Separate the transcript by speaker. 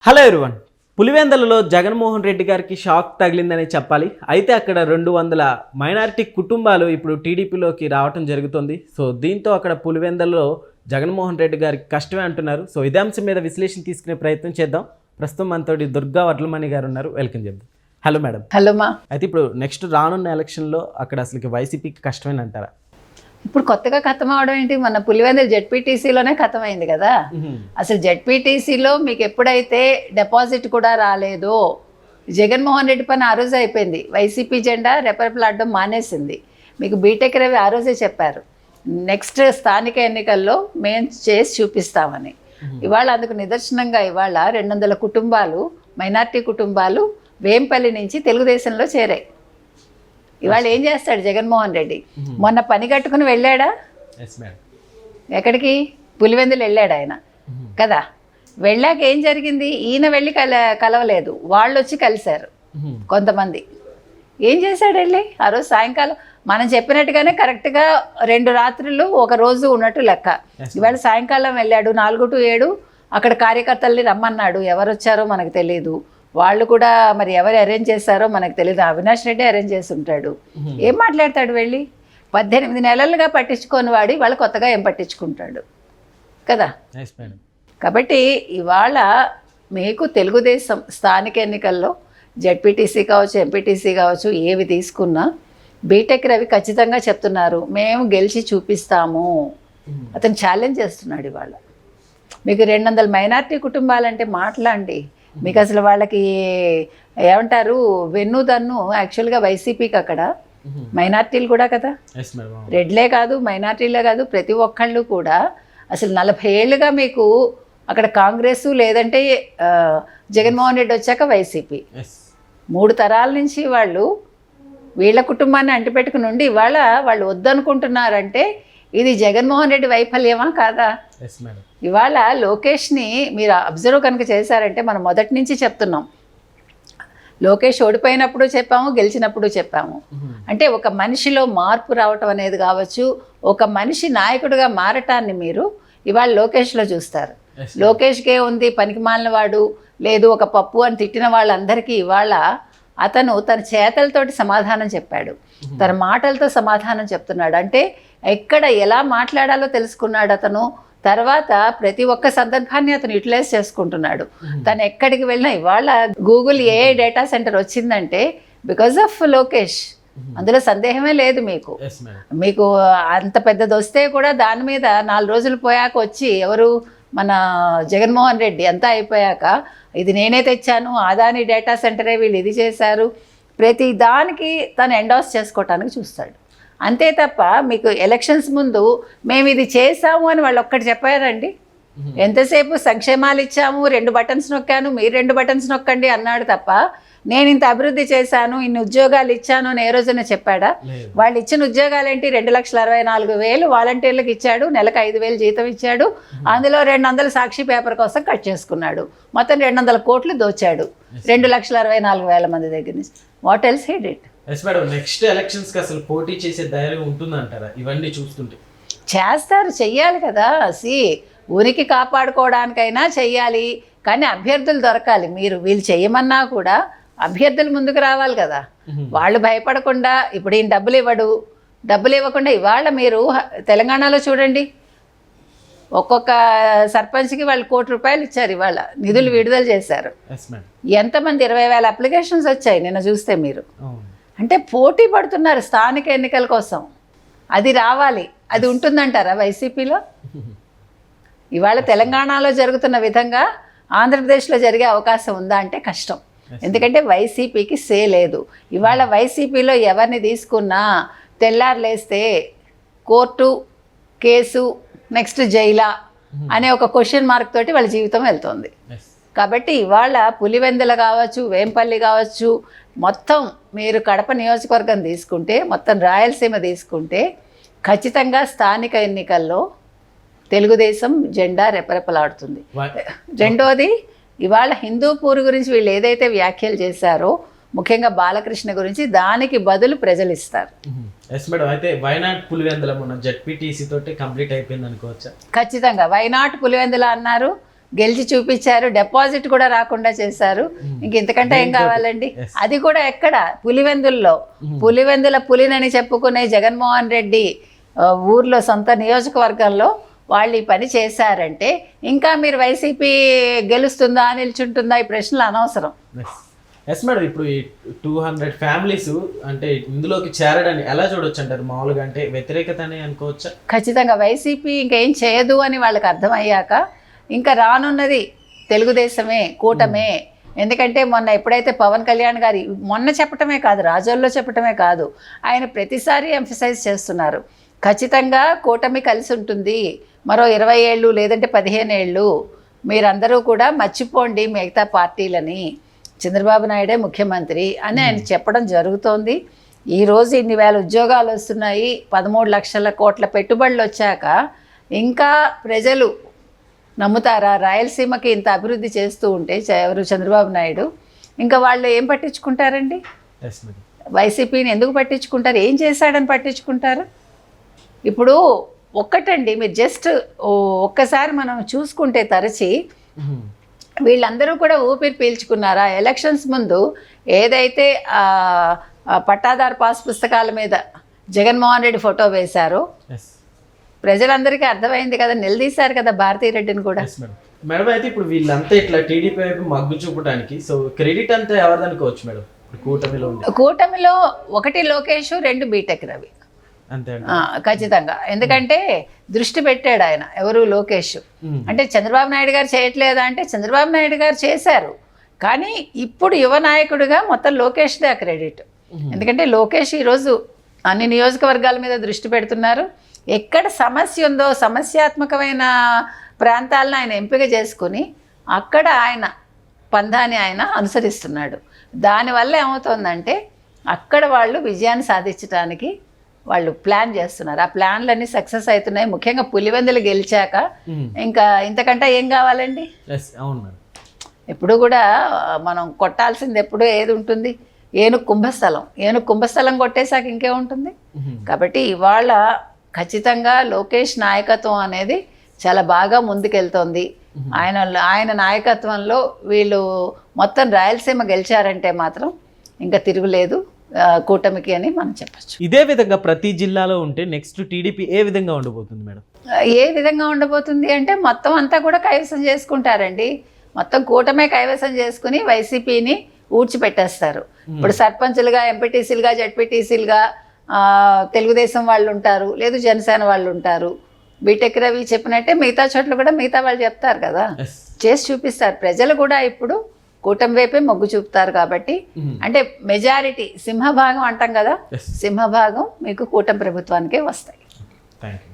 Speaker 1: Hello everyone. పులివెందులలో జగన్మోహన్ రెడ్డి గారికి shock తగిలిందని చెప్పాలి. అయితే అక్కడ 200 మైనారిటీ కుటుంబాలు ఇప్పుడు టీడీపీలోకి రావటం జరుగుతుంది. సో దీంతో అక్కడ పులివెందులలో జగన్మోహన్ రెడ్డి గారికి కష్టమే అంటున్నారు. సో ఇదే అంశం మీద విశ్లేషణ తీసుకునే ప్రయత్నం చేద్దాం. ప్రస్తుతం మనతోటి దుర్గా వడ్లమణి గారు ఉన్నారు. వెల్కమ్ చెప్దాం. Hello madam.
Speaker 2: హలో మా.
Speaker 1: అయితే ఇప్పుడు నెక్స్ట్ రానున్న ఎలక్షన్లో అక్కడ అసలుకి వైసీపీకి కష్టమని అంటారా?
Speaker 2: ఇప్పుడు కొత్తగా ఖతం అవడం ఏంటి, మన పులివెందుల జెడ్పీటీసీలోనే ఖతం అయింది కదా. అసలు జెడ్పీటీసీలో మీకు ఎప్పుడైతే డిపాజిట్ కూడా రాలేదో జగన్మోహన్ రెడ్డి పని ఆ రోజు అయిపోయింది. వైసీపీ జెండా రెపరెపలాడడం మానేసింది. మీకు బీటెక్ రవి ఆ రోజే చెప్పారు, నెక్స్ట్ స్థానిక ఎన్నికల్లో మేము చేసి చూపిస్తామని. ఇవాళ అందుకు నిదర్శనంగా ఇవాళ 200 కుటుంబాలు, మైనార్టీ కుటుంబాలు వేంపల్లి నుంచి తెలుగుదేశంలో చేరాయి. ఇవాళ ఏం చేస్తాడు జగన్మోహన్ రెడ్డి? మొన్న పని కట్టుకుని వెళ్ళాడా? ఎక్కడికి? పులివెందులు వెళ్ళాడు ఆయన కదా. వెళ్ళాక ఏం జరిగింది? ఈయన వెళ్ళి కలవలేదు, వాళ్ళు వచ్చి కలిశారు కొంతమంది. ఏం చేశాడు వెళ్ళి? ఆ రోజు సాయంకాలం మనం చెప్పినట్టుగానే కరెక్ట్గా 2 రాత్రులు ఒక రోజు ఉన్నట్టు లెక్క. ఇవాళ సాయంకాలం వెళ్ళాడు 4 to 7. అక్కడ కార్యకర్తల్ని రమ్మన్నాడు. ఎవరు వచ్చారో మనకు తెలియదు. వాళ్ళు కూడా మరి ఎవరు అరేంజ్ చేశారో మనకు తెలియదు. అవినాష్ రెడ్డి అరేంజ్ చేసి ఉంటాడు. ఏం మాట్లాడతాడు వెళ్ళి? 18 నెలలుగా పట్టించుకొని వాడి వాళ్ళు కొత్తగా ఏం పట్టించుకుంటాడు కదా. కాబట్టి ఇవాళ మీకు తెలుగుదేశం స్థానిక ఎన్నికల్లో జెడ్పీటీసీ కావచ్చు, ఎంపీటీసీ కావచ్చు, ఏవి తీసుకున్నా బీటెక్ రవి ఖచ్చితంగా చెప్తున్నారు, మేము గెలిచి చూపిస్తాము. అతను ఛాలెంజ్ చేస్తున్నాడు. ఇవాళ మీకు 200 మైనార్టీ కుటుంబాలంటే మాట్లాడండి. మీకు అసలు వాళ్ళకి ఏమంటారు, వెన్నుదన్ను యాక్చువల్గా వైసీపీకి అక్కడ మైనార్టీలు కూడా కదా, రెడ్లే కాదు మైనార్టీలే కాదు, ప్రతి ఒక్కళ్ళు కూడా అసలు 40 ఏళ్ళుగా మీకు అక్కడ కాంగ్రెస్, లేదంటే జగన్మోహన్ రెడ్డి వచ్చాక వైసీపీ, 3 తరాల నుంచి వాళ్ళు వీళ్ళ కుటుంబాన్ని అంటిపెట్టుకుని ఉండి ఇవాళ వాళ్ళు వద్దనుకుంటున్నారంటే ఇది జగన్మోహన్ రెడ్డి వైఫల్యమా కాదా? ఇవాళ లోకేష్ని మీరు అబ్జర్వ్ కనుక చేశారంటే మనం మొదటి నుంచి చెప్తున్నాం, లోకేష్ ఓడిపోయినప్పుడు చెప్పాము, గెలిచినప్పుడు చెప్పాము. అంటే ఒక మనిషిలో మార్పు రావటం అనేది కావచ్చు, ఒక మనిషి నాయకుడిగా మారటాన్ని మీరు ఇవాళ లోకేష్లో చూస్తారు. లోకేష్కే ఉంది పనికిమాలిన వాడు, లేదు ఒక పప్పు అని తిట్టిన వాళ్ళందరికీ ఇవాళ అతను తన చేతలతోటి సమాధానం చెప్పాడు, తన మాటలతో సమాధానం చెప్తున్నాడు. అంటే ఎక్కడ ఎలా మాట్లాడాలో తెలుసుకున్నాడు అతను. తర్వాత ప్రతి ఒక్క సందర్భాన్ని అతను యూటిలైజ్ చేసుకుంటున్నాడు. తను ఎక్కడికి వెళ్ళినా ఇవాళ గూగుల్ ఏ డేటా సెంటర్ వచ్చిందంటే బికాజ్ ఆఫ్ లోకేష్, అందులో సందేహమే లేదు. మీకు అంత పెద్దది వస్తే కూడా దాని మీద 4 రోజులు పోయాక వచ్చి ఎవరు, మన జగన్మోహన్ రెడ్డి అంతా అయిపోయాక ఇది నేనే తెచ్చాను, అదాని డేటా సెంటరే వీళ్ళు ఇది చేశారు, ప్రతి దానికి తను ఎండాస్ చేసుకోవటానికి చూస్తాడు. అంతే తప్ప మీకు ఎలక్షన్స్ ముందు మేము ఇది చేసాము అని వాళ్ళు ఒక్కటి చెప్పారండి. ఎంతసేపు సంక్షేమాలు ఇచ్చాము, 2 బటన్స్ నొక్కాను, మీరు 2 బటన్స్ నొక్కండి అన్నాడు తప్ప నేను ఇంత అభివృద్ధి చేశాను, ఇన్ని ఉద్యోగాలు ఇచ్చాను అని ఏ రోజున చెప్పాడా? వాళ్ళు ఇచ్చిన ఉద్యోగాలు ఏంటి? 2,64,000 వాలంటీర్లకు ఇచ్చాడు, నెలకు 5,000 జీతం ఇచ్చాడు, అందులో 200 సాక్షి పేపర్ కోసం కట్ చేసుకున్నాడు, మొత్తం 200 కోట్లు దోచాడు 2,64,000 మంది దగ్గర నుంచి. What else he did?
Speaker 1: Next elections కి అసలు పోటీ చేసే ధైర్యం ఉంటుందంటారా? ఇవన్నీ చూస్తుంటే
Speaker 2: చేస్తారు, చెయ్యాలి కదా. ఉనికి కాపాడుకోవడానికైనా చెయ్యాలి, కానీ అభ్యర్థులు దొరకాలి. మీరు వీళ్ళు చేయమన్నా కూడా అభ్యర్థులు ముందుకు రావాలి కదా. వాళ్ళు భయపడకుండా, ఇప్పుడు ఈయన డబ్బులు ఇవ్వకుండా ఇవాళ మీరు తెలంగాణలో చూడండి, ఒక్కొక్క సర్పంచ్కి వాళ్ళు ₹1 కోటి ఇచ్చారు. ఇవాళ నిధులు విడుదల చేశారు. ఎంతమంది 20,000 అప్లికేషన్స్ వచ్చాయి నిన్న చూస్తే మీరు. అంటే పోటీ పడుతున్నారు స్థానిక ఎన్నికల కోసం. అది రావాలి, అది ఉంటుందంటారా వైసీపీలో? ఇవాళ తెలంగాణలో జరుగుతున్న విధంగా ఆంధ్రప్రదేశ్లో జరిగే అవకాశం ఉందా అంటే కష్టం. ఎందుకంటే వైసీపీకి సే లేదు. ఇవాళ వైసీపీలో ఎవరిని తీసుకున్నా తెల్లారులేస్తే కోర్టు, కేసు, నెక్స్ట్ జైలా అనే ఒక క్వశ్చన్ మార్క్ తోటి వాళ్ళ జీవితం వెళ్తుంది. కాబట్టి ఇవాళ పులివెందుల కావచ్చు, వేంపల్లి కావచ్చు, మొత్తం మీరు కడప నియోజకవర్గం తీసుకుంటే, మొత్తం రాయలసీమ తీసుకుంటే ఖచ్చితంగా స్థానిక ఎన్నికల్లో తెలుగుదేశం జెండా రెపరెపలాడుతుంది. రెండోది, ఇవాళ హిందూపూర్ గురించి వీళ్ళు ఏదైతే వ్యాఖ్యలు చేశారో, ముఖ్యంగా బాలకృష్ణ గురించి, దానికి బదులు ప్రజలు ఇస్తారు.
Speaker 1: అయితే వైనాట్ పులివెందుల మొన్న జెడ్పీటీసీ తోటి కంప్లీట్ అయిపోయింది అనుకోవచ్చా?
Speaker 2: ఖచ్చితంగా వైనాట్ పులివెందుల అన్నారు, గెలిచి చూపించారు, డిపాజిట్ కూడా రాకుండా చేశారు. ఇంక ఇంతకంటే ఏం కావాలండి? అది కూడా ఎక్కడ? పులివెందుల్లో. పులివెందుల పులినని చెప్పుకునే జగన్మోహన్ రెడ్డి ఊర్లో సొంత నియోజకవర్గంలో వాళ్ళు ఈ పని చేశారంటే ఇంకా మీరు వైసీపీ గెలుస్తుందా నిల్చుంటుందా ఈ ప్రశ్నలు అనవసరం.
Speaker 1: ఎస్ మేడం, ఇప్పుడు ఈ 200 ఫ్యామిలీస్ అంటే ఇందులోకి చేరడాన్ని ఎలా చూడొచ్చు అంటారు మామూలుగా? అంటే వ్యతిరేకత అని అనుకోవచ్చా?
Speaker 2: ఖచ్చితంగా వైసీపీ ఇంకేం చేయదు అని వాళ్ళకి అర్థమయ్యాక ఇంకా రానున్నది తెలుగుదేశమే, కూటమే. ఎందుకంటే మొన్న ఎప్పుడైతే పవన్ కళ్యాణ్ గారి మొన్న చెప్పటమే కాదు, రాజోల్లో చెప్పటమే కాదు, ఆయన ప్రతిసారి ఎంఫసైజ్ చేస్తున్నారు ఖచ్చితంగా కూటమి కలిసి ఉంటుంది, మరో 20 ఏళ్ళు లేదంటే 15 ఏళ్ళు మీరందరూ కూడా మర్చిపోండి మిగతా పార్టీలని, చంద్రబాబు నాయుడే ముఖ్యమంత్రి అని ఆయన చెప్పడం జరుగుతోంది. ఈరోజు ఇన్ని వేల ఉద్యోగాలు వస్తున్నాయి, 13 లక్షల కోట్ల పెట్టుబడులు వచ్చాక ఇంకా ప్రజలు నమ్ముతారా? రాయలసీమకి ఇంత అభివృద్ధి చేస్తూ ఉంటే ఎవరు? చంద్రబాబు నాయుడు. ఇంకా వాళ్ళు ఏం పట్టించుకుంటారండి? వైసీపీని ఎందుకు పట్టించుకుంటారు? ఏం చేశాడని పట్టించుకుంటారు? ఇప్పుడు ఒక్కటండి, మీరు జస్ట్ ఒక్కసారి మనం చూసుకుంటే తరచి వీళ్ళందరూ కూడా ఊపిరి పీల్చుకున్నారా? ఎలక్షన్స్ ముందు ఏదైతే పట్టాదారు పాస్ పుస్తకాల మీద జగన్మోహన్ రెడ్డి ఫోటో వేశారో ప్రజలందరికీ అర్థమైంది కదా, నిలదీశారు కదా భారతీ రెడ్డిని కూడా.
Speaker 1: మేడం, అయితే ఇప్పుడు వీళ్ళంతా ఇట్లా టీడీపీ వైపు మగ్గు చూపడానికి సో క్రెడిట్ అంతా ఎవరిది అనుకోవచ్చు మేడం? కూటమిలో 1 లోకేష్, 2 బీటెక్ రవి. అంతే
Speaker 2: ఖచ్చితంగా. ఎందుకంటే దృష్టి పెట్టాడు ఆయన, ఎవరు? లోకేష్. అంటే చంద్రబాబు నాయుడు గారు చేయట్లేదా అంటే చంద్రబాబు నాయుడు గారు చేశారు, కానీ ఇప్పుడు యువ నాయకుడిగా మొత్తం లోకేష్దే ఆ క్రెడిట్. ఎందుకంటే లోకేష్ ఈరోజు అన్ని నియోజకవర్గాల మీద దృష్టి పెడుతున్నారు. ఎక్కడ సమస్య ఉందో సమస్యాత్మకమైన ప్రాంతాలను ఆయన ఎంపిక చేసుకుని అక్కడ ఆయన పందాన్ని ఆయన అనుసరిస్తున్నాడు. దానివల్ల ఏమవుతుందంటే అక్కడ వాళ్ళు విజయాన్ని సాధించడానికి వాళ్ళు ప్లాన్ చేస్తున్నారు. ఆ ప్లాన్లన్నీ సక్సెస్ అవుతున్నాయి. ముఖ్యంగా పులివెందులు గెలిచాక ఇంకా ఇంతకంటే ఏం కావాలండి? ఎప్పుడు కూడా మనం కొట్టాల్సింది ఎప్పుడు ఏది ఉంటుంది? ఏనుగు కుంభస్థలం కొట్టేశాక ఇంకేముంటుంది? కాబట్టి ఇవాళ ఖచ్చితంగా లోకేష్ నాయకత్వం అనేది చాలా బాగా ముందుకెళ్తోంది. ఆయన నాయకత్వంలో వీళ్ళు మొత్తం రాయలసీమ గెలిచారంటే మాత్రం ఇంకా తిరుగులేదు కూటమికి అని మనం చెప్పచ్చు.
Speaker 1: ఇదే విధంగా ప్రతి జిల్లాలో ఉంటే నెక్స్ట్ టీడీపీ ఏ విధంగా ఉండబోతుంది మేడం?
Speaker 2: ఏ విధంగా ఉండబోతుంది అంటే మొత్తం అంతా కూడా కైవసం చేసుకుంటారండి. మొత్తం కూటమే కైవసం చేసుకుని వైసీపీని ఊడ్చిపెట్టేస్తారు. ఇప్పుడు సర్పంచులుగా, ఎంపీటీసీలుగా, జడ్పీటీసీలుగా తెలుగుదేశం వాళ్ళు ఉంటారు, లేదు జనసేన వాళ్ళు ఉంటారు. బీటెక్ రవి చెప్పినట్టే మిగతా చోట్ల కూడా మిగతా వాళ్ళు చెప్తారు కదా, చేసి చూపిస్తారు. ప్రజలు కూడా ఇప్పుడు కూటమి వైపే మొగ్గు చూపుతారు. కాబట్టి అంటే మెజారిటీ సింహభాగం అంటాం కదా, సింహభాగం మీకు కూటమి ప్రభుత్వానికే వస్తాయి.
Speaker 1: Thank you.